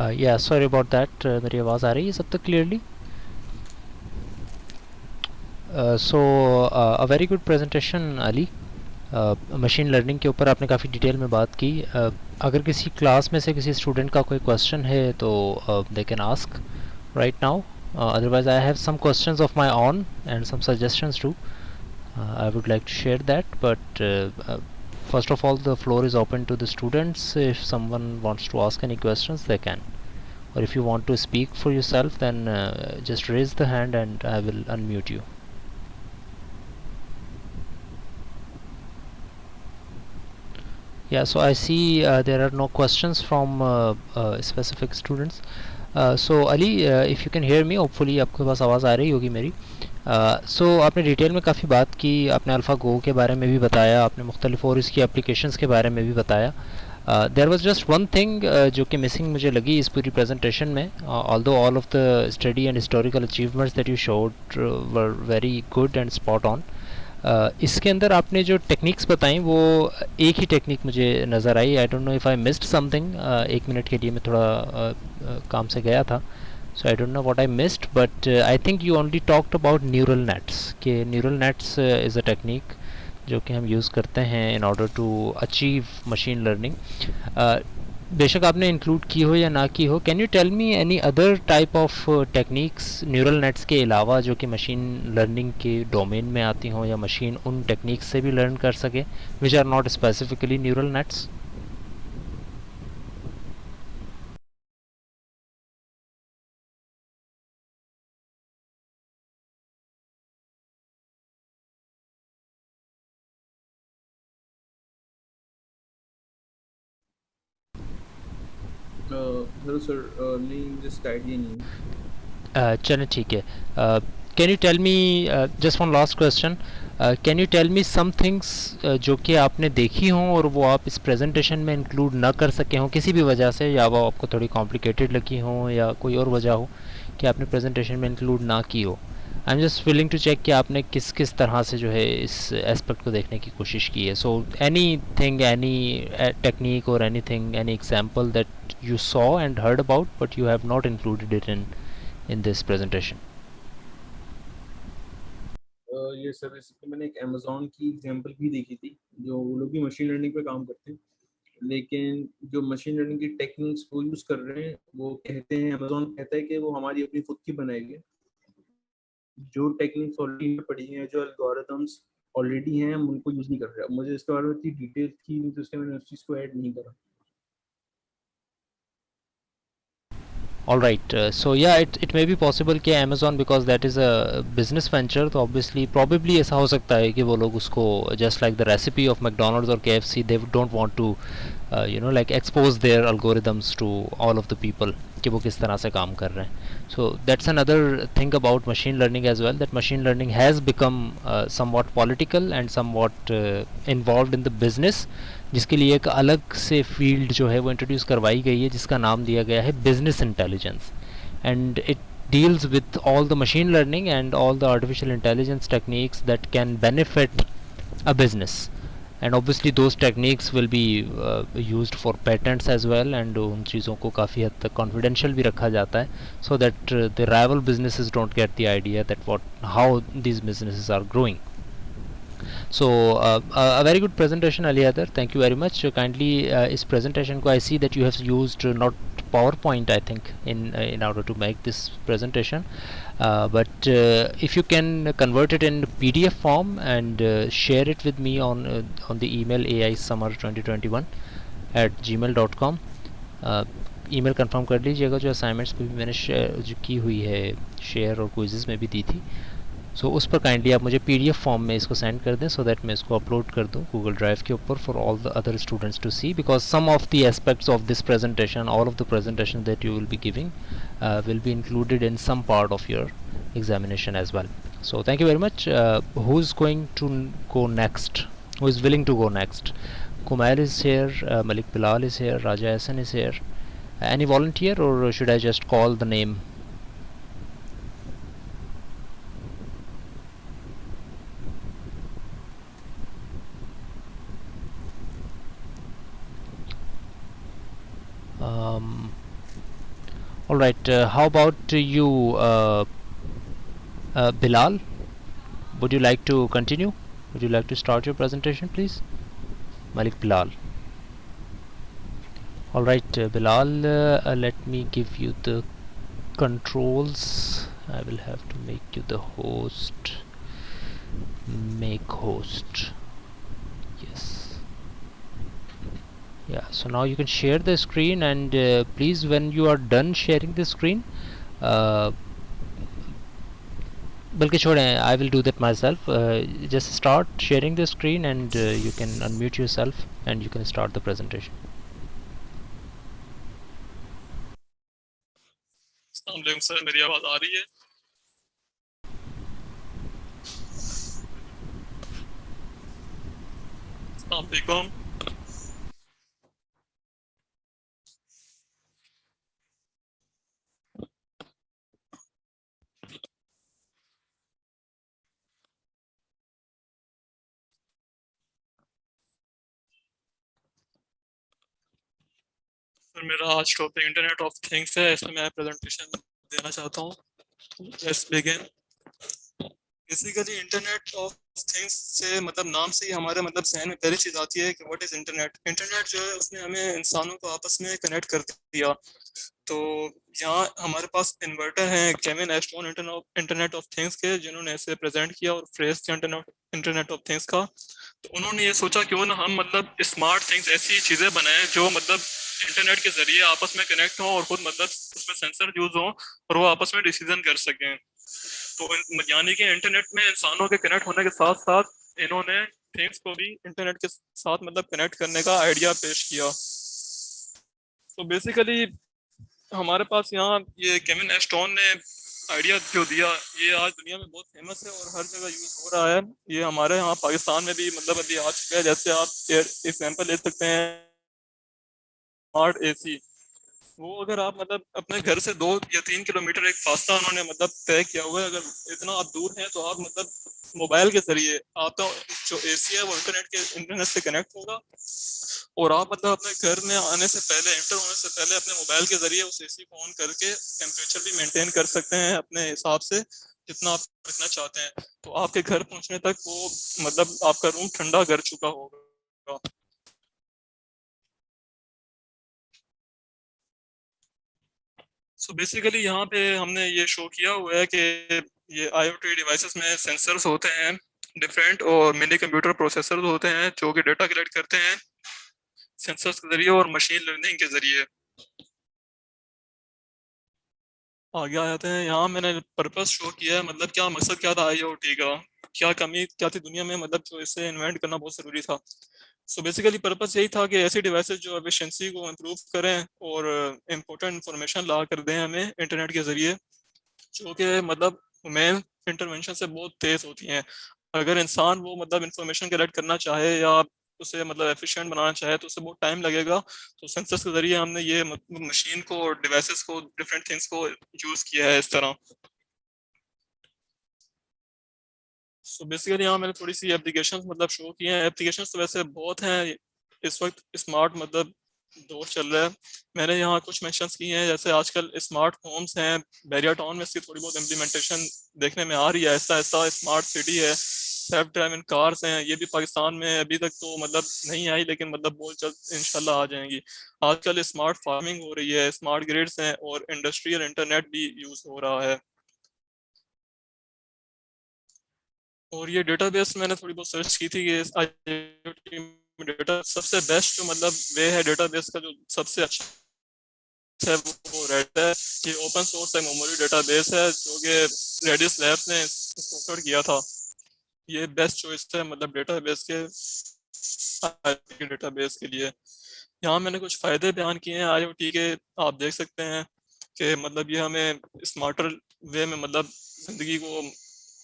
या sorry about that, मेरी आवाज़ आ रही है सब तक क्लियरली? सो अ very good presentation Ali. Machine learning के ऊपर आपने काफ़ी डिटेल में बात की। अगर किसी क्लास में से किसी स्टूडेंट का कोई क्वेश्चन है तो they can ask right now, otherwise I have some questions of my own and some suggestions too. I would like to share that, but first of all, the floor is open to the students. If someone wants to ask any questions, they can. Or if you want to speak for yourself, then just raise the hand and I will unmute you. Yeah, so I see there are no questions from specific students. So Ali, if you can hear me, hopefully आपके पास आवाज़ आ रही होगी मेरी। सो आपने detail में काफ़ी बात की, आपने अल्फ़ा गो के बारे में भी बताया, आपने मुख्तलिफ और इसकी एप्लीकेशंस के बारे में भी बताया। There was just one thing जो कि मिसिंग मुझे लगी इस पूरी प्रेजेंटेशन में। Although all of the study and historical achievements that you showed were very good and spot on. इसके अंदर आपने जो टेक्निक्स बताई वो एक ही टेक्निक मुझे नज़र आई। I don't know if I missed something. एक मिनट के लिए मैं थोड़ा काम से गया था, so I don't know what I missed, but I think you only talked about neural nets कि neural nets is a technique जो कि हम यूज़ करते हैं in order to achieve machine learning. बेशक आपने इंक्लूड की हो या ना की हो, can you tell me any other type of techniques neural nets के अलावा जो कि मशीन लर्निंग के डोमेन में आती हों या मशीन उन टेक्निक्स से भी लर्न कर सके which are not specifically neural nets? Hello sir. नहीं, मुझे इसका आइडिया नहीं है। चलें ठीक है। Can you tell me, just one last question, can you tell me some things जो कि आपने देखी हों और वो आप इस प्रेजेंटेशन में इंक्लूड ना कर सके हों किसी भी वजह से, या वो आपको थोड़ी कॉम्प्लिकेटेड लगी हों या कोई और वजह हो कि आपने प्रेजेंटेशन में इंक्लूड ना की हो? I am just willing to check कि आपने किस किस तरह से जो है इस एस्पेक्ट को देखने की कोशिश की है। So anything, any technique और anything, any example that you saw and heard about but you have not included it in this presentation. ये सर, बेसिकली मैंने एक अमेजोन की एग्जांपल भी देखी थी, जो वो लोग भी मशीन लर्निंग पे काम करते हैं, लेकिन जो मशीन लर्निंग की टेक्निक्स वो यूज़ कर रहे हैं, वो कहते हैं, अमेजोन कहता है कि वो हमारी अपनी खुद की बनाई है। जो टेक्निक्स ऑलरेडी पड़ी हैं, जो एल्गोरिथम्स ऑलरेडी हैं, हम उनको यूज़ नहीं कर रहे। अब मुझे इसके बारे में इतनी डिटेल थी तो इसलिए मैंने उस चीज़ को ऐड नहीं करा। All right, so yeah, it may be possible कि Amazon, because that is a business venture, तो obviously probably ऐसा हो सकता है कि वो लोग उसको just like the recipe of McDonald's or KFC, they don't want to like expose their algorithms to all of the people कि वो किस तरह से काम कर रहे हैं. So that's another thing about machine learning as well, that machine learning has become somewhat political and somewhat involved in the business, जिसके लिए एक अलग से फील्ड जो है वो इंट्रोड्यूस करवाई गई है जिसका नाम दिया गया है business intelligence, and it deals with all the machine learning and all the artificial intelligence techniques that can benefit a business. And obviously those techniques will be used for patents as well, and उन चीज़ों को काफ़ी हद तक confidential भी रखा जाता है, so that the rival businesses don't get the idea that how these businesses are growing. So a very good presentation, Ali Adar. Thank you very much. Kindly, इस presentation को I see that you have used not PowerPoint, I think, in order to make this presentation. But if you can convert it in PDF form and share it with me on the email aisummer2021 @gmail.com. Email confirm कर लीजिएगा। जो assignments भी मैंने जो की हुई है share और क्विज़ेस में भी दी थी, सो उस पर काइंडली आप मुझे पीडीएफ फॉर्म में इसको सेंड कर दें, सो दैट मैं इसको अपलोड कर दूं गूगल ड्राइव के ऊपर for all the other students to see, because some of the aspects of this presentation, all of the presentation that you will be giving will be included in some part of your examination as well. So thank you very much. Who is going to go next? Who is willing to go next? Kumail is here, Malik Bilal is here, Raja Hassan is here. Any volunteer, or should I just call the name? um, All right. How about you, Bilal? Would you like to continue? Would you like to start your presentation, please? Malik Bilal. All right, Bilal. Let me give you the controls. I will have to make you the host. Make host. Yes. Yeah. So now you can share the screen, and please, when you are done sharing the screen, uh, बल्कि छोड़ें, I will do that myself. Just start sharing the screen, and you can unmute yourself and you can start the presentation. Sir, मेरी आवाज आ रही है? अस्सलाम वालेकुम। Sir, मेरा आज टॉपिक इंटरनेट ऑफ थिंग्स है, इसमें मैं प्रेजेंटेशन देना चाहता हूँ। Let's begin. Basically internet of things से मतलब नाम से ही हमारे मतलब जहन में पहली चीज आती है कि व्हाट इज इंटरनेट। इंटरनेट जो है उसने हमें इंसानों को आपस में कनेक्ट कर दिया। तो यहाँ हमारे पास इन्वर्टर हैं Kevin Aston internet of things के, जिन्होंने इसे प्रेजेंट किया और फ्रेज किया इंटरनेट ऑफ थिंग्स का। तो उन्होंने ये सोचा क्यों ना हम मतलब स्मार्ट थिंग्स ऐसी चीजें बनाएं जो मतलब इंटरनेट के जरिए आपस में कनेक्ट हो और खुद मतलब उसमें सेंसर यूज हो और वो आपस में डिसीजन कर सकें। तो यानी कि इंटरनेट में इंसानों के कनेक्ट होने के साथ साथ इन्होंने थिंग्स को भी इंटरनेट के साथ मतलब कनेक्ट करने का आइडिया पेश किया। तो बेसिकली हमारे पास यहाँ ये केविन एस्टोन ने आइडिया जो दिया, ये आज दुनिया में बहुत फेमस है और हर जगह यूज हो रहा है। ये हमारे यहाँ पाकिस्तान में भी मतलब अभी आ चुका है। जैसे आप एग्जाम्पल ले सकते हैं स्मार्ट एसी। वो अगर आप मतलब अपने घर से 2 या 3 किलोमीटर एक फासला उन्होंने मतलब तय किया हुआ है, अगर इतना आप दूर हैं तो आप मतलब मोबाइल के जरिए आपका जो एसी है वो इंटरनेट से कनेक्ट होगा और आप मतलब अपने घर में आने से पहले, एंटर होने से पहले अपने मोबाइल के जरिए उस एसी को ऑन करके टेम्परेचर भी मेंटेन कर सकते हैं अपने हिसाब से जितना आप रखना चाहते हैं। तो आपके घर पहुंचने तक वो मतलब आपका रूम ठंडा कर चुका होगा। सो बेसिकली यहाँ पे हमने ये शो किया हुआ है कि ये आईओटी डिवाइसेस में सेंसर्स होते हैं डिफरेंट और मिनी कंप्यूटर प्रोसेसर होते हैं जो कि डेटा कलेक्ट करते हैं सेंसर्स के जरिए और मशीन लर्निंग के जरिए। आगे आ जाते हैं। यहाँ मैंने पर्पस शो किया है, मतलब क्या मकसद क्या था आईओटी का, क्या कमी क्या थी दुनिया में, मतलब जो इसे इन्वेंट करना बहुत जरूरी था। सो बेसिकली पर्पस यही था कि ऐसी डिवाइसेस जो एफिशिएंसी को इम्प्रूव करें और इम्पोर्टेंट इंफॉर्मेशन ला कर दें हमें इंटरनेट के जरिए, जो कि मतलब मेन इंटरवेंशन से बहुत तेज होती हैं। अगर इंसान वो मतलब इंफॉर्मेशन कलेक्ट करना चाहे या उसे मतलब एफिशिएंट बनाना चाहे तो उसे बहुत टाइम लगेगा। तो सेंसस के जरिए हमने ये मशीन को और डिवाइसेस को डिफरेंट थिंग्स को यूज किया है इस तरह। सो बेसिकली यहाँ मैंने थोड़ी सी एप्लीकेशंस मतलब शो किए हैं। एप्लीकेशंस तो वैसे बहुत हैं, इस वक्त स्मार्ट मतलब दौर चल रहा है। मैंने यहाँ कुछ मेंशंस किए हैं, जैसे आजकल स्मार्ट होम्स हैं। बैरिया टाउन में इसकी थोड़ी बहुत इम्प्लीमेंटेशन देखने में आ रही है। ऐसा ऐसा स्मार्ट सिटी है, सेल्फ ड्राइविंग कार्स हैं, ये भी पाकिस्तान में अभी तक तो मतलब नहीं आई, लेकिन मतलब बहुत जल्द इंशाल्लाह आ जाएंगी। आजकल स्मार्ट फार्मिंग हो रही है, स्मार्ट ग्रिड्स हैं और इंडस्ट्रियल इंटरनेट भी यूज हो रहा है। और ये डेटाबेस मैंने थोड़ी बहुत सर्च की थी कि IoT में डेटा सबसे बेस्ट जो मतलब वे है डेटाबेस का जो सबसे अच्छा है वो रेड है। ये ओपन सोर्स है, मेमोरी डेटाबेस है जो कि रेडिस लैब्स ने स्पॉन्सर किया था। ये बेस्ट चॉइस है मतलब डेटाबेस के डेटाबेस के लिए। यहाँ मैंने कुछ फायदे बयान किए हैं IoT के, आप देख सकते हैं कि मतलब ये हमें स्मार्टर वे में मतलब जिंदगी को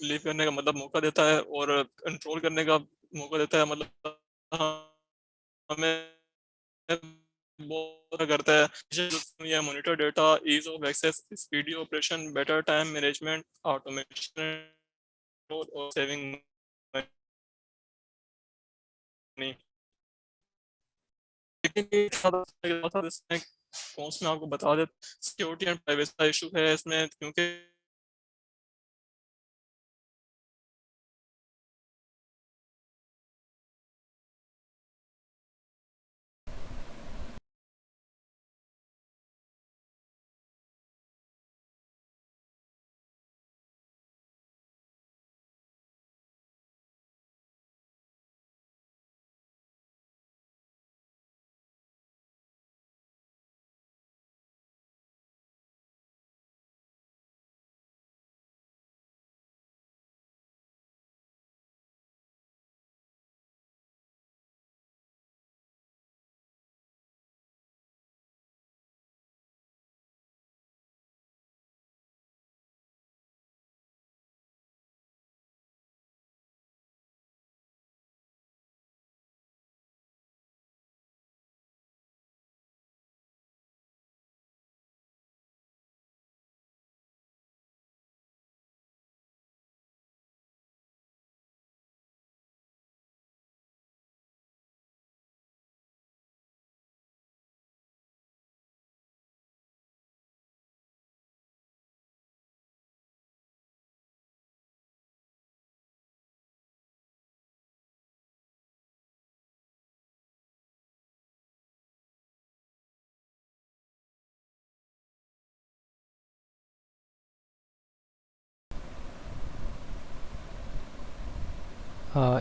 लिव करने का मतलब मौका देता है और कंट्रोल करने का मौका देता है। मतलब हमें बहुत करता है या monitor data, ease of access, speedy operation, better time management, automation और सेविंग मनी। लेकिन पॉइंट्स में आपको बता दें। सिक्योरिटी एंड प्राइवेसी का इशू है इसमें, क्योंकि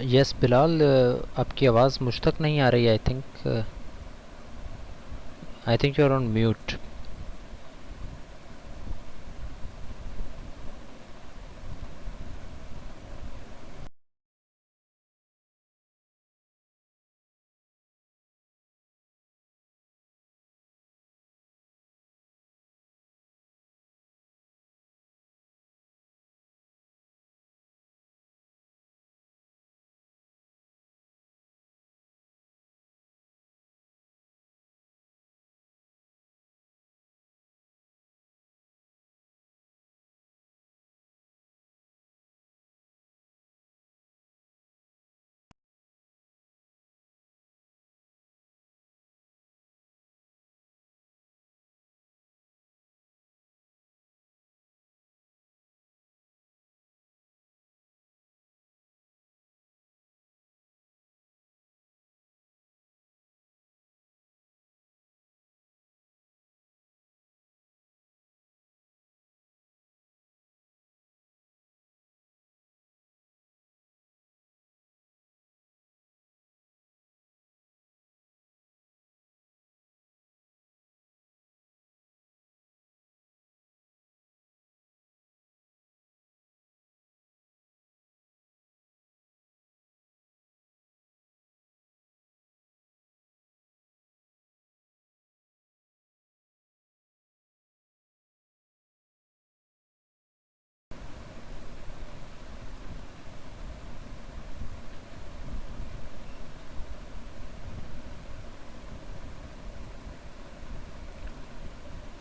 यस बिलाल, आपकी आवाज़ मुझ तक नहीं आ रही है। I think you are on mute.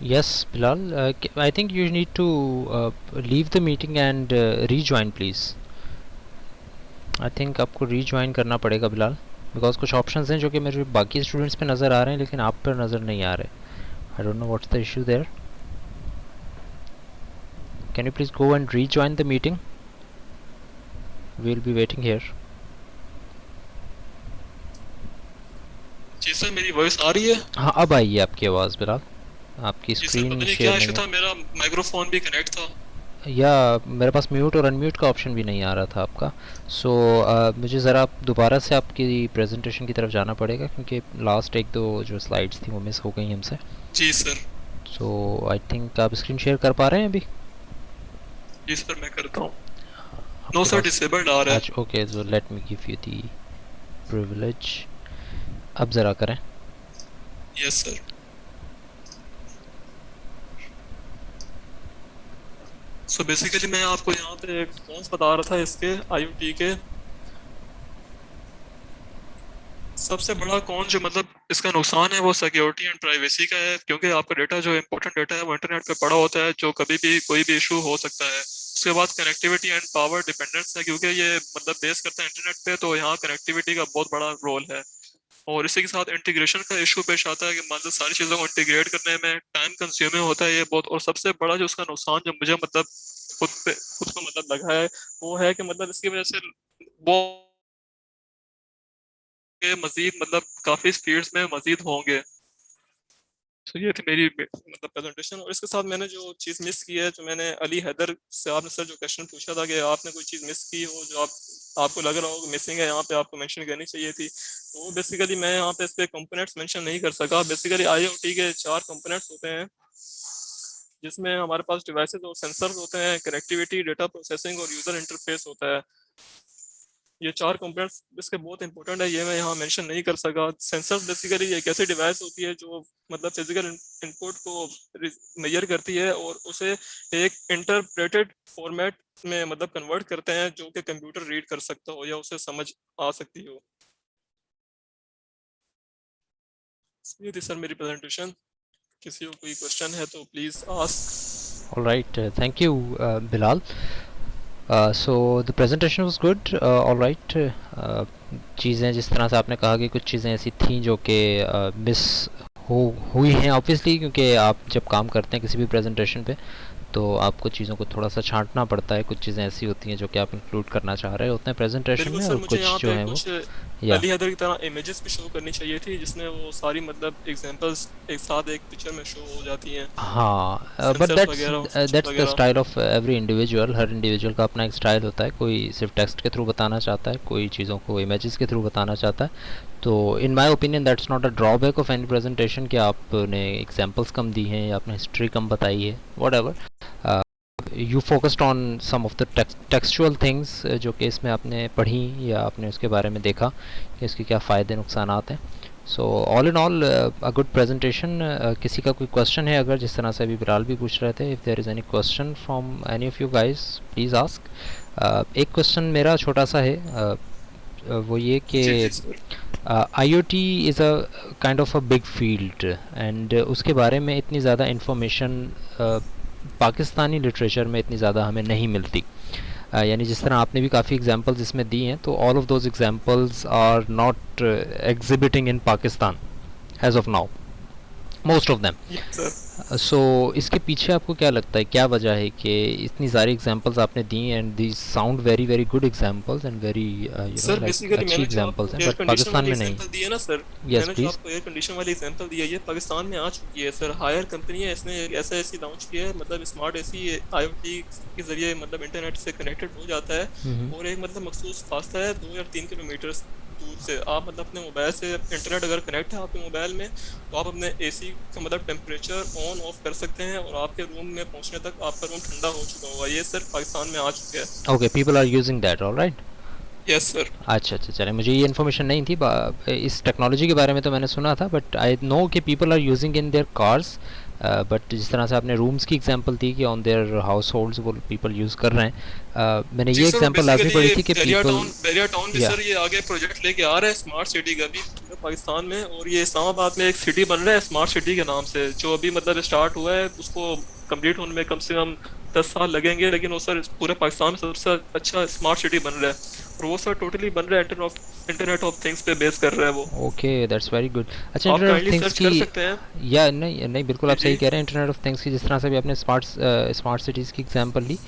Yes, Bilal. I think you need to leave the meeting and rejoin, please. I think आपको रीज्वाइन करना पड़ेगा बिलाल, बिकॉज कुछ ऑप्शंस हैं जो कि मेरे बाकी स्टूडेंट्स पे नज़र आ रहे हैं लेकिन आप पर नज़र नहीं आ रहे। I don't know what's the issue there. Can you please go and rejoin the meeting? We will be waiting here. जी सर, मेरी वॉइस आ रही है? हाँ, अब आई है आपकी आवाज़ बिलाल। आपकी जी सर, स्क्रीन पता नहीं शेयर क्या नहीं इशू था, मेरा माइक्रोफोन भी कनेक्ट था। है, या मेरे पास म्यूट और अनम्यूट का ऑप्शन भी नहीं आ रहा था आपका। सो मुझे ज़रा दोबारा से आपकी प्रेजेंटेशन की तरफ जाना पड़ेगा क्योंकि लास्ट एक दो जो स्लाइड्स थी वो मिस हो गई हमसे। जी सर। सो आई थिंक आप स्क्रीन शेयर कर पा रहे हैं अभी? जी सर, मैं करता हूँ। नो आपके सर, पास डिसेबल्ड आ रहा है। आज okay, so let me give you the privilege. अब ज़रा करें। Yes sir. सो बेसिकली मैं आपको यहाँ पे कौन बता रहा था इसके IoT के सबसे बड़ा कौन जो मतलब इसका नुकसान है वो सिक्योरिटी एंड प्राइवेसी का है, क्योंकि आपका डेटा जो इंपॉर्टेंट डेटा है वो इंटरनेट पे पड़ा होता है, जो कभी भी कोई भी इशू हो सकता है। उसके बाद कनेक्टिविटी एंड पावर डिपेंडेंस है, क्योंकि ये मतलब बेस करता है इंटरनेट पे, तो यहाँ कनेक्टिविटी का बहुत बड़ा रोल है। और इसी के साथ इंटीग्रेशन का इशू पेश आता है कि मतलब सारी चीज़ों को इंटीग्रेट करने में टाइम कंज्यूमिंग होता है ये बहुत। और सबसे बड़ा जो उसका नुकसान जो मुझे मतलब खुद को मतलब लगा है वो है कि मतलब इसकी वजह से वो के मजीद मतलब काफ़ी स्पीड्स में मजीद होंगे। तो ये थी मेरी मतलब प्रेजेंटेशन। और इसके साथ मैंने जो चीज़ मिस की है, जो मैंने अली हैदर से आपने सर जो क्वेश्चन पूछा था कि आपने कोई चीज़ मिस की हो जो आपको लग रहा हो मिसिंग है यहाँ पे आपको मेंशन करनी चाहिए थी, तो वो बेसिकली मैं यहाँ पे इस पे कंपोनेंट्स मेंशन नहीं कर सका। बेसिकली आईओटी के 4 कंपोनेंट्स होते हैं जिसमें हमारे पास डिवाइसेस और सेंसर्स होते हैं, कनेक्टिविटी, डेटा प्रोसेसिंग और यूजर इंटरफेस होता है। ये 4 कंपोनेंट्स इसके बहुत इंपॉर्टेंट है, ये मैं यहाँ मेंशन नहीं कर सका। सेंसर बेसिकली एक ऐसी डिवाइस होती है जो मतलब फिजिकल इनपुट को मेजर करती है और उसे एक इंटरप्रेटेड फॉर्मेट में मतलब कन्वर्ट करते हैं जो कि कंप्यूटर रीड कर सकता हो या उसे समझ आ सकती हो। ये थी सर मेरी प्रेजेंटेशन। किसी को कोई क्वेश्चन है तो please ask. All right, thank you, Bilal. So the presentation was good. All right. चीज़ें जिस तरह से आपने कहा कि कुछ चीज़ें ऐसी थीं जो कि मिस हुई हैं ऑब्वियसली, क्योंकि आप जब काम करते हैं किसी भी प्रेजेंटेशन पे तो आपको चीज़ों को थोड़ा सा छांटना पड़ता है। कुछ चीज़ें ऐसी होती हैं जो कि आप इंक्लूड करना चाह रहे होते हैं प्रेजेंटेशन बिल्कुल में, सर, और मुझे कुछ यहाँ जो पे हैं वो कुछ या अली हैदर की तरह इमेजेस भी शो करनी चाहिए थी जिसमें वो सारी मतलब एग्जांपल्स एक साथ एक पिक्चर में शो हो जाती हैं, हाँ, बट सेंसर्स वगैरह और फीचर्स दैट्स द वगैरह। Style of every individual. Her individual का अपना एक स्टाइल होता है। कोई सिर्फ टेक्स्ट के थ्रू बताना चाहता है, कोई चीज़ों को इमेजेस के थ्रू बताना चाहता है। तो in my opinion that's not a drawback of any presentation कि आपने एग्जांपल्स कम दी हैं या आपने हिस्ट्री कम बताई है, whatever. You focused on some of the textual things जो कि इसमें आपने पढ़ी या आपने उसके बारे में देखा कि इसके क्या फ़ायदे नुकसान हैं। So all in all a good presentation. किसी का कोई क्वेश्चन है अगर, जिस तरह से अभी बिलाल भी पूछ रहे थे, if there is any question from any of you guys please ask. एक क्वेश्चन मेरा छोटा सा है, वो ये कि जी जी sir. IoT is a kind of a big field and उसके बारे में इतनी ज़्यादा इंफॉर्मेशन पाकिस्तानी लिटरेचर में इतनी ज़्यादा हमें नहीं मिलती। यानी जिस तरह आपने भी काफ़ी एग्जांपल्स इसमें दी हैं, तो all of those examples are not exhibiting in Pakistan as of now, most of them. Yes sir. So इसके पीछे आपको क्या लगता है, क्या वजह है कि इतनी सारी एग्जांपल्स आपने दी and these sound very very good examples and very you know sir like basically अच्छी मैंने जो आपको एग्जांपल्स हैं, एयर बट कंडीशन पाकिस्तान वाली में नहीं। एग्जांपल दी है ना सर, यस मैंने जो प्लीज़। आपको एयर कंडीशन वाली एग्जांपल दी है ये पाकिस्तान में आ चुकी है सर। हायर कंपनी है, इसने एक ऐसा एसी लॉन्च किया है मतलब स्मार्ट एसी आईओटी के जरिए मतलब इंटरनेट से कनेक्टेड हो जाता है और एक मतलब मखसूस फासला है 2 या 3 किलोमीटर दूर से आप मतलब अपने मोबाइल से इंटरनेट अगर कनेक्ट है आपके मोबाइल में तो आप अपने एसी का मतलब टेम्परेचर ऑन ऑफ कर सकते हैं और आपके रूम में पहुंचने तक आपका रूम ठंडा हो चुका होगा। ये सर पाकिस्तान में आ चुका है। Okay, people are using that, alright. Yes sir. अच्छा अच्छा, चलें, मुझे ये इन्फॉर्मेशन नहीं थी। इस टेक्नोलॉजी के बारे में तो मैंने सुना था, बट आई नो कि people are using in their cars. But जिस तरह से आपने रूम्स की एग्जांपल दी कि ऑन देयर हाउस होल्ड्स वो पीपल यूज़ कर रहे हैं, मैंने जी ये सर, एग्जांपल लाजमी बेसिकली पढ़ी ये थी कि पीपल बैरिया टाउन भी या सर ये आगे प्रोजेक्ट लेके आ रहा है स्मार्ट सिटी का भी पूरे पाकिस्तान में। और ये इस्लामाबाद में एक सिटी बन रहा है स्मार्ट सिटी के नाम से जो अभी मतलब स्टार्ट हुआ है, उसको कंप्लीट होने में कम से कम 10 साल लगेंगे, लेकिन वो सर पूरे पाकिस्तान में सबसे अच्छा स्मार्ट सिटी बन रहा है और वो सर टोटली बन रहा है इंटरनेट ऑफ थिंग्स पे बेस कर रहा है वो। Okay, that's very good. अच्छा, आप internet of kindly things search की, कर सकते हैं। या नहीं नहीं बिल्कुल जी आप सही जी। कह रहे हैं। इंटरनेट ऑफ थिंग्स की जिस तरह से भी आपने स्मार्ट सिटीज़ की एग्जांपल ली,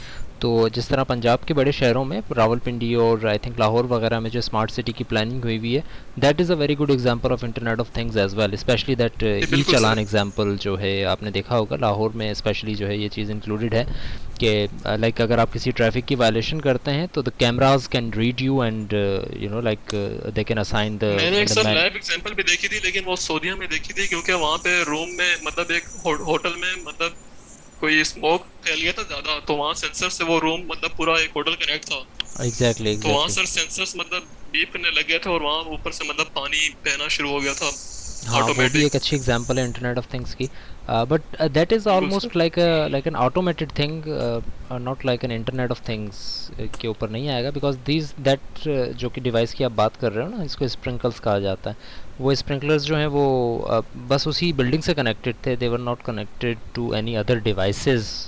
तो जिस तरह पंजाब के बड़े शहरों में रावलपिंडी और आई थिंक लाहौर वगैरह में जो स्मार्ट सिटी की प्लानिंग हुई हुई है, that is a very good example of internet of things as well, specially that जी ई बिल्कुल चालान सर। एग्जांपल जो है आपने देखा होगा लाहौर में स्पेशली जो है ये चीज़ इंक्लूडेड है कि लाइक अगर आप किसी ट्रैफिक की वायलेशन करते हैं तो the cameras can read you and you know like they can assign मैंने एक the sir man. Live example भी देखी थी, लेकिन वो सऊदीया में देखी थी क्योंकि वहां पे रूम में मतलब एक होटल में मतलब कोई स्मोक फैल गया था ज्यादा, तो वहां सेंसर से वो रूम मतलब पूरा एक होटल कनेक्ट था। एग्जैक्टली तो वहां एग्जैक्टली। सर सेंसर्स मतलब बीप करने लग गए थे और वहां ऊपर से मतलब पानी बहना शुरू हो गया था हाँ, वो भी ऑटोमेटिक। एक अच्छी एग्जांपल है इंटरनेट ऑफ थिंग्स की, बट दैट इज़ बिल्कुल sir. Almost like an automated thing, not like an internet of things के ऊपर नहीं आएगा, बिकॉज दीज दैट जो कि डिवाइस की आप बात कर रहे हो ना, इसको स्प्रिंकल्स कहा जाता है। वो स्प्रिंकलर्स जो हैं वो बस उसी बिल्डिंग से कनेक्टेड थे, they were not connected to any other devices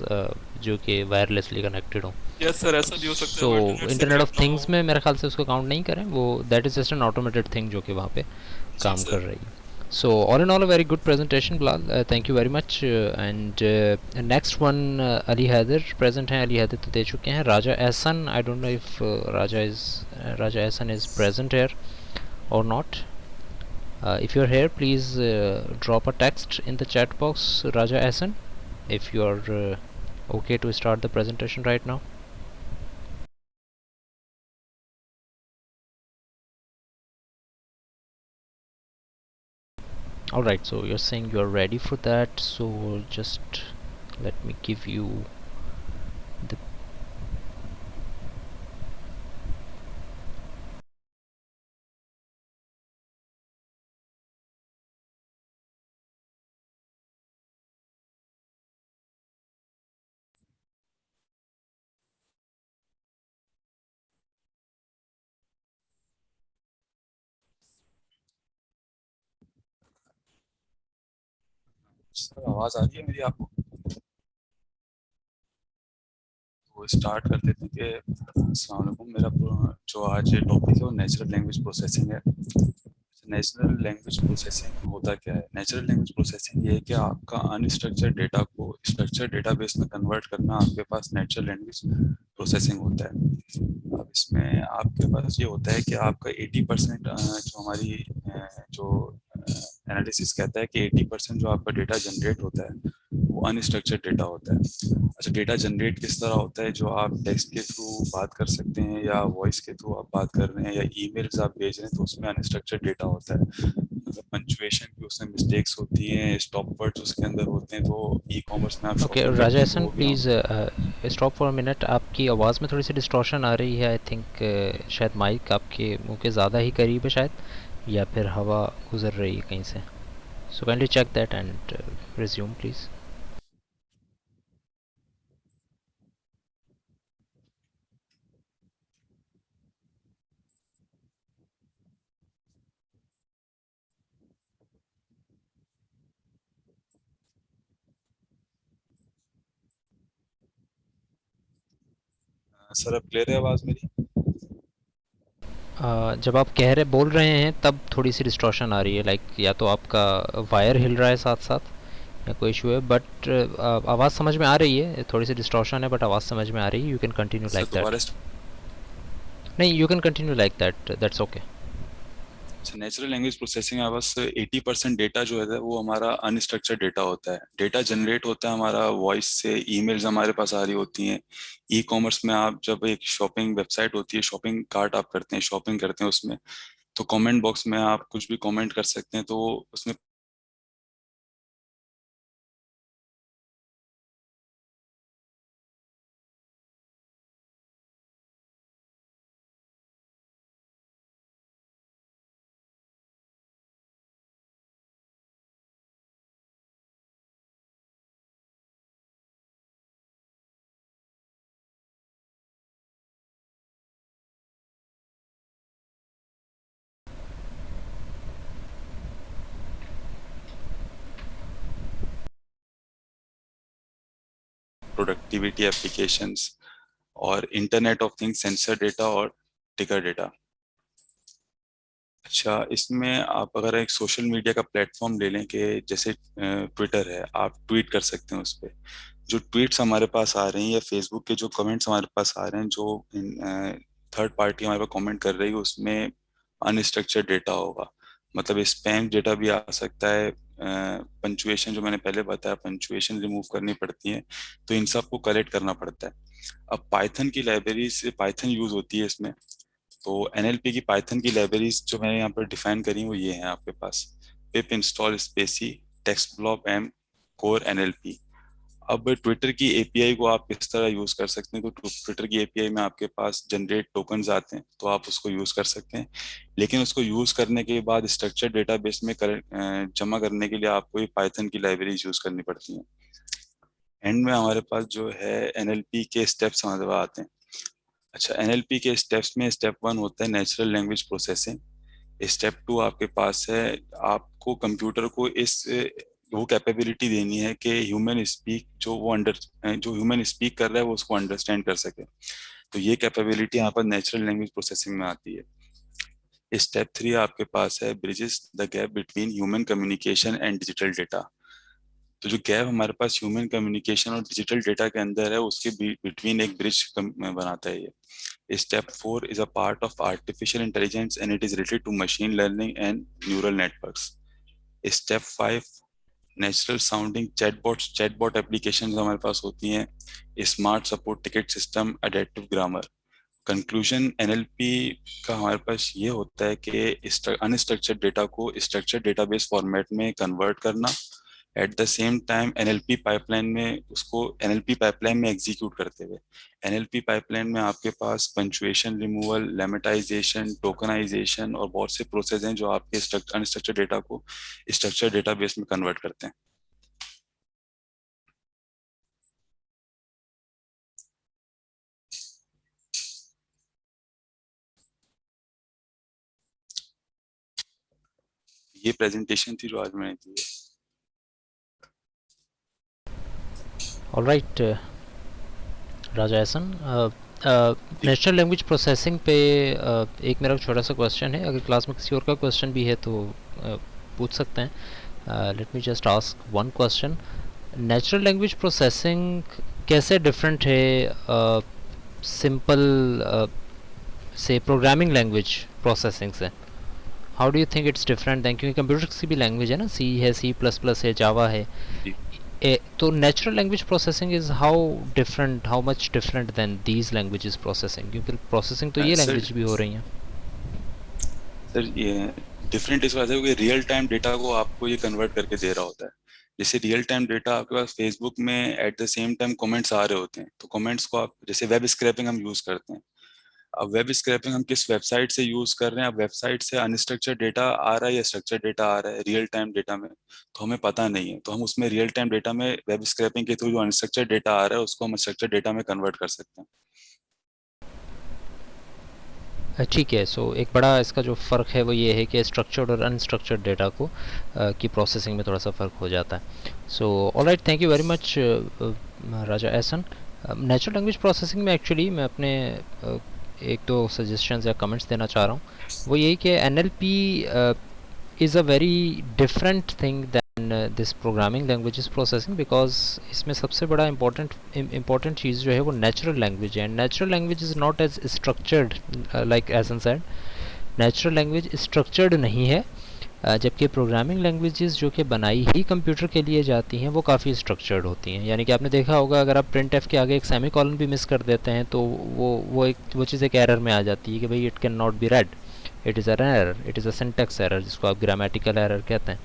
जो कि वायरलेसली कनेक्टेड हों। यस सर, ऐसा भी हो सकता है सो वो इंटरनेट से इंटरनेट ऑफ कनेक्ट ना हो। थिंग्स में मेरे ख्याल से उसको काउंट नहीं करें, वो that is just an automated thing जो कि वहाँ पे जी काम कर सर। रही है. So all in all, a very good presentation, Bilal. Thank you very much. And next one, Ali Haider present हैं. Ali Haider तो दे चुके हैं. Raja Ehsan, I don't know if Raja Ehsan is present here or not. If you're here, please drop a text in the chat box, Raja Ehsan, if you are okay to start the presentation right now. Alright, so you're saying you're ready for that, so just let me give you the sir आवाज आ रही है मेरी आपको? तो start कर देते हैं कि अस्सलाम वालेकुम। मेरा जो आज टॉपिक है वो नेचुरल लैंग्वेज प्रोसेसिंग है। नेचुरल लैंग्वेज प्रोसेसिंग होता क्या है? नेचुरल लैंग्वेज प्रोसेसिंग ये है कि आपका अनस्ट्रक्चर्ड डेटा को स्ट्रक्चर्ड डेटाबेस में कन्वर्ट करना आपके पास नेचुरल लैंग्वेज प्रोसेसिंग होता है। अब इसमें आपके पास ये होता है कि आपका 80% जो हमारी जो एनालिसिस कहता है कि 80% जो आपका डेटा जनरेट होता है वो अनस्ट्रक्चर्ड डेटा होता है। अच्छा, डेटा जनरेट किस तरह होता है? जो आप टेक्स्ट के थ्रू बात कर सकते हैं या वॉइस के थ्रू आप बात कर रहे हैं या ईमेल्स आप भेज रहे हैं तो उसमें अनस्ट्रक्चर्ड डेटा होता है। मतलब पंचुएशन की उसमें मिस्टेक्स होती हैं, स्टॉप वर्ड्स उसके अंदर होते हैं। तो ई कॉमर्स में आप Okay, शॉपिंग Raja करते हैं तो Ehsan, वो भी हम please stop for a minute. आपकी आवाज़ में थोड़ी सी डिस्टॉर्शन आ रही है. आई थिंक शायद माइक आपके मुंह के ज़्यादा ही करीब है शायद, या फिर हवा गुजर रही है कहीं से. So kindly check that and resume, please. Sir अब क्लियर है आवाज मेरी? जब आप बोल रहे हैं तब थोड़ी सी डिस्टॉर्शन आ रही है, लाइक या तो आपका वायर हिल रहा है साथ साथ या कोई इशू है, बट आवाज़ समझ में आ रही है. थोड़ी सी डिस्टॉर्शन है बट आवाज़ समझ में आ रही है. You can continue sir like that. दोबारा नहीं, you can continue like that, that's okay. Natural language processing में बस 80% डेटा जो है वो हमारा अनस्ट्रक्चर्ड डेटा होता है। डेटा जनरेट होता है हमारा वॉइस से, ईमेल्स हमारे पास आ रही होती हैं। ई कॉमर्स में आप जब एक शॉपिंग वेबसाइट होती है, शॉपिंग कार्ट आप करते हैं, शॉपिंग करते हैं उसमें, तो कमेंट बॉक्स में आप कुछ भी कमेंट कर सकते हैं। तो उसमें प्रोडक्टिविटी एप्लीकेशंस और internet of things, sensor data और टिकर डेटा। अच्छा, इसमें आप अगर एक सोशल मीडिया का प्लेटफॉर्म ले लें कि जैसे ट्विटर है, आप ट्वीट कर सकते हैं उस पर। जो ट्वीट्स हमारे पास आ रहे हैं या फेसबुक के जो कमेंट्स हमारे पास आ रहे हैं, जो थर्ड पार्टी हमारे पास कमेंट कर रही है, उसमें अनस्ट्रक्चर्ड डेटा होगा। मतलब स्पैम डेटा भी आ सकता है। पंचुएशन जो मैंने पहले बताया, पंचुएशन रिमूव करनी पड़ती है, तो इन सब को कलेक्ट करना पड़ता है। अब पाइथन की लाइब्रेरी से पाइथन यूज होती है इसमें। तो एनएलपी की पाइथन की लाइब्रेरीज जो मैंने यहाँ पर डिफाइन करी वो ये हैं आपके पास: pip install spaCy, TextBlob M, core NLP. अब ट्विटर की एपीआई को आप किस तरह यूज कर सकते हैं? तो ट्विटर की एपीआई में आपके पास जनरेट टोकन्स आते हैं, तो आप उसको यूज कर सकते हैं। लेकिन उसको यूज करने के बाद स्ट्रक्चर डेटाबेस में जमा करने के लिए आपको ये पाइथन की लाइब्रेरीज यूज करनी पड़ती हैं। एंड में हमारे पास जो है एनएलपी के स्टेप्स हमारे पास आते हैं। अच्छा, एनएलपी के स्टेप्स में स्टेप 1 होता है नेचुरल लैंग्वेज प्रोसेसिंग। स्टेप 2 आपके पास है, आपको कंप्यूटर को इस वो कैपेबिलिटी देनी है कि ह्यूमन स्पीक जो ह्यूमन स्पीक कर रहा है वो उसको अंडरस्टैंड कर सके। तो ये कैपेबिलिटी यहाँ पर नेचुरल लैंग्वेज प्रोसेसिंग में आती है। स्टेप 3 आपके पास है bridges the gap between human communication and digital data. तो जो गैप हमारे पास ह्यूमन कम्युनिकेशन और डिजिटल डेटा के अंदर है, उसके बिटवीन एक ब्रिज बनाता है ये। Step 4 is a part of artificial intelligence and it is related to machine learning and neural networks. Step 5 natural sounding chatbot application हमारे पास होती हैं, smart support ticket system, adaptive grammar. Conclusion NLP का हमारे पास ये होता है कि अनस्ट्रक्चर्ड डेटा को स्ट्रक्चर्ड डेटाबेस फॉर्मेट में कन्वर्ट करना, at the same time NLP pipeline में उसको एनएलपी पाइपलाइन में एग्जीक्यूट करते हुए। एनएलपी पाइपलाइन में आपके पास पंचुएशन रिमूवल, लेमेटाइजेशन, टोकनाइजेशन और बहुत से प्रोसेस हैं जो आपके अनस्ट्रक्चर्ड डेटा को स्ट्रक्चर्ड डेटाबेस में कन्वर्ट करते हैं। ये प्रेजेंटेशन थी जो आज मैंने दी है। ऑल राइट राजा एहसन, नेचुरल लैंग्वेज प्रोसेसिंग पे एक मेरा छोटा सा क्वेश्चन है, अगर क्लास में किसी और का क्वेश्चन भी है तो पूछ सकते हैं। Let me just ask one question. Natural language processing कैसे डिफरेंट है सिंपल से प्रोग्रामिंग लैंग्वेज प्रोसेसिंग से? How do you think it's different than, क्योंकि कंप्यूटर की भी लैंग्वेज है ना, सी है, सी प्लस प्लस है, जावा है। तो natural language processing is how different, how much different than these languages processing, क्योंकि प्रोसेसिंग तो ये लैंग्वेज भी हो रही हैं। सर ये डिफरेंट इस वजह से कि रियल टाइम डेटा को आपको ये कन्वर्ट करके दे रहा होता है। जैसे रियल टाइम डेटा आपके पास फेसबुक में at the same time comments आ रहे होते हैं, तो कमेंट्स को आप जैसे वेब स्क्रैपिंग हम यूज करते हैं। अब वेब स्क्रैपिंग हम किस वेबसाइट से यूज कर रहे हैं, अब वेबसाइट से अनस्ट्रक्चर्ड डेटा आ रहा है या स्ट्रक्चर्ड डेटा आ रहा है रियल टाइम डेटा में, तो हमें पता नहीं है। तो हम उसमें रियल टाइम डेटा में वेब स्क्रैपिंग के थ्रू जो अनस्ट्रक्चर्ड डेटा आ रहा है उसको हम स्ट्रक्चर्ड डेटा में कन्वर्ट कर सकते हैं। ठीक है, सो एक बड़ा इसका जो फ़र्क है वो ये है कि स्ट्रक्चर्ड और अनस्ट्रक्चर्ड डेटा को की प्रोसेसिंग में थोड़ा सा फ़र्क हो जाता है। So all right, thank you very much Raja Ehsan. Natural language processing में एक्चुअली मैं अपने एक दो सजेशंस या कमेंट्स देना चाह रहा हूँ। वो यही कि NLP is a very different thing than this programming languages processing, because इसमें सबसे बड़ा important चीज़ जो है वो natural language है। natural language is not as structured like Hasan said, natural language structured नहीं है, जबकि प्रोग्रामिंग लैंग्वेजेस जो कि बनाई ही कंप्यूटर के लिए जाती हैं वो काफ़ी स्ट्रक्चर्ड होती हैं। यानी कि आपने देखा होगा अगर आप प्रिंट एफ के आगे एक सेमी कॉलन भी मिस कर देते हैं तो वो चीज़ एक एरर में आ जाती है कि भाई it can not be read, it is an error, it is a syntax error, जिसको आप ग्रामेटिकल एरर कहते हैं।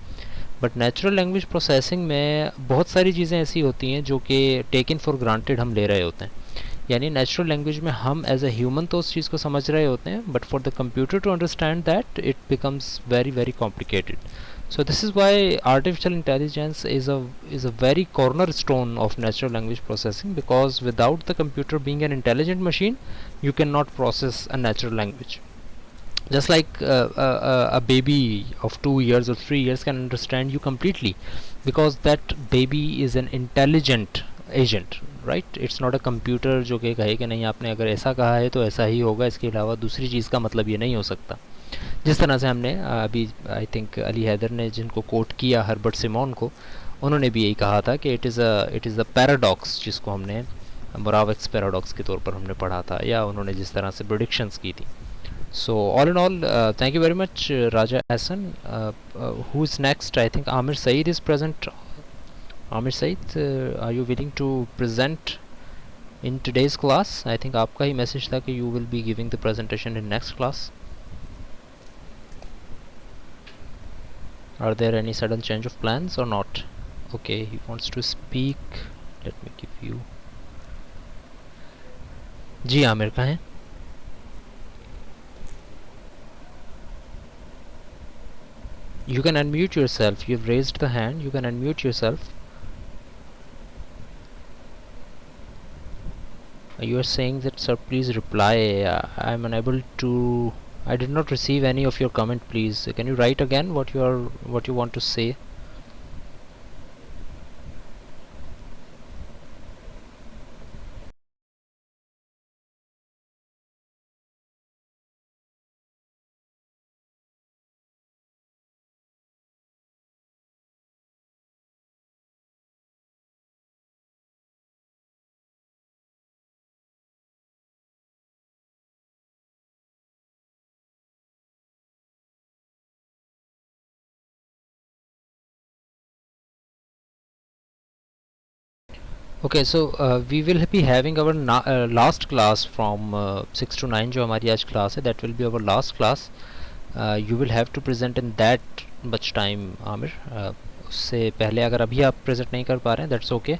बट नेचुरल लैंग्वेज प्रोसेसिंग में बहुत सारी चीज़ें ऐसी होती हैं जो कि टेकन फॉर ग्रांटेड हम ले रहे होते हैं। यानी नेचुरल लैंग्वेज में हम एज ए ह्यूमन तो उस चीज़ को समझ रहे होते हैं, but for the computer to understand that it becomes very very complicated. So this is why artificial intelligence is a very cornerstone of natural language processing, because without the computer being an intelligent machine, you cannot process a natural language. Just like a baby of 2 years or 3 years can understand you completely, because that baby is an intelligent agent, right? It's not a computer जो कि कहे कि नहीं आपने अगर ऐसा कहा है तो ऐसा ही होगा, इसके अलावा दूसरी चीज़ का मतलब ये नहीं हो सकता। जिस तरह से हमने अभी आई थिंक अली हैदर ने जिनको कोट किया हर्बर्ट सिमोन को, उन्होंने भी यही कहा था कि इट इज़ अ पैराडॉक्स, जिसको हमने मोराविक्स पैराडॉक्स के तौर पर हमने पढ़ा था, या उन्होंने जिस तरह से प्रेडिक्शंस की थी। So all in all, thank you very much, Raja Hassan. Who is next? I think Amir Saeed is present. Amir Saeed, are you willing to present in today's class? I think आपका ही message था कि you will be giving the presentation in next class. Are there any sudden change of plans or not? Okay, he wants to speak. Let me give you. जी आमिर कहाँ हैं? You can unmute yourself. You've raised the hand. You can unmute yourself. You are saying that, sir, please reply. I'm unable to. I did not receive any of your comment. Please, can you write again what you want to say? Okay, so we will be having our last class from 6 to 9 जो हमारी आज class है, that will be our last class. You will have to present in that much time, Amir. उससे पहले अगर अभी आप present नहीं कर पा रहे हैं, that's okay.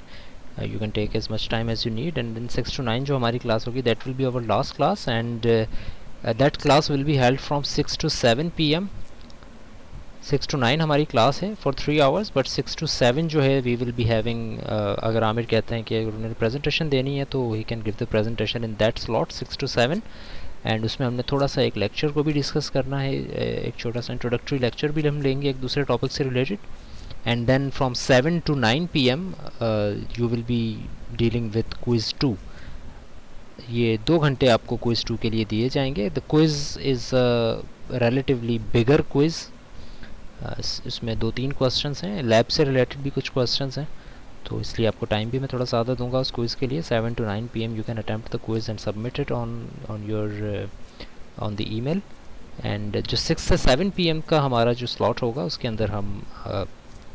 You can take as much time as you need, and then 6 to 9 जो हमारी class होगी, that will be our last class, and that class will be held from 6 to 7 p.m. 6 to 9 हमारी class है for 3 hours, but 6 to 7 जो है we will be having, अगर आमिर कहते हैं कि अगर उन्हें प्रेजेंटेशन देनी है तो he can give the presentation in that slot 6 to 7. And उसमें हमने थोड़ा सा एक लेक्चर को भी डिस्कस करना है, एक छोटा सा इंट्रोडक्टरी लेक्चर भी हम लेंगे एक दूसरे टॉपिक से related. And then from 7 to 9 p.m. You will be dealing with quiz 2. ये 2 घंटे आपको क्विज़ 2 के लिए दिए जाएंगे. The quiz is relatively bigger quiz. इसमें 2-3 क्वेश्चंस हैं, लैब से रिलेटेड भी कुछ क्वेश्चंस हैं, तो इसलिए आपको टाइम भी मैं थोड़ा ज़्यादा दूंगा उस क्विज़ के लिए. 7 to 9 p.m. You can attempt the quiz and submit it on the email. And जो 6 से 7 p.m. का हमारा जो स्लॉट होगा उसके अंदर हम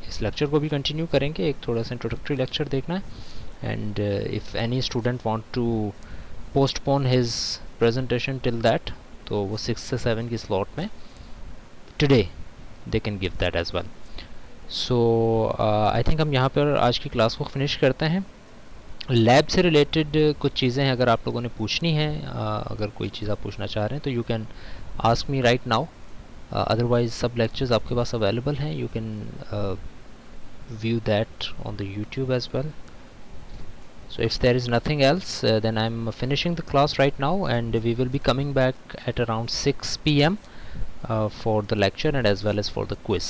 इस लेक्चर को भी कंटिन्यू करेंगे. एक थोड़ा सा इंट्रोडक्टरी लेक्चर देखना है. And if any student want to postpone his presentation till that, तो वो 6 से 7 की स्लॉट में today they can give that as well. So I think हम यहाँ पर आज की क्लास को फिनिश करते हैं. लैब से रिलेटेड कुछ चीज़ें हैं अगर आप लोगों ने पूछनी है, अगर कोई चीज़ आप पूछना चाह रहे हैं तो you can ask me right now. Otherwise सब लेक्चर्स आपके पास अवेलेबल हैं, you can view that on the YouTube as well. So if there is nothing else, then I'm finishing the class right now, and we will be coming back at around 6 p.m. For the lecture and as well as for the quiz.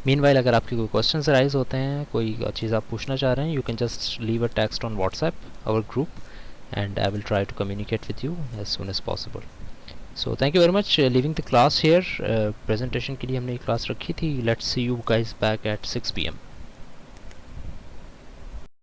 Meanwhile, अगर आपके कोई questions arise होते हैं, कोई चीज़ आप पूछना चाह रहे हैं, you can just leave a text on WhatsApp, our group, and I will try to communicate with you as soon as possible. So thank you very much. Leaving the class here. Presentation के लिए हमने ये class रखी थी. Let's see you guys back at 6 p.m.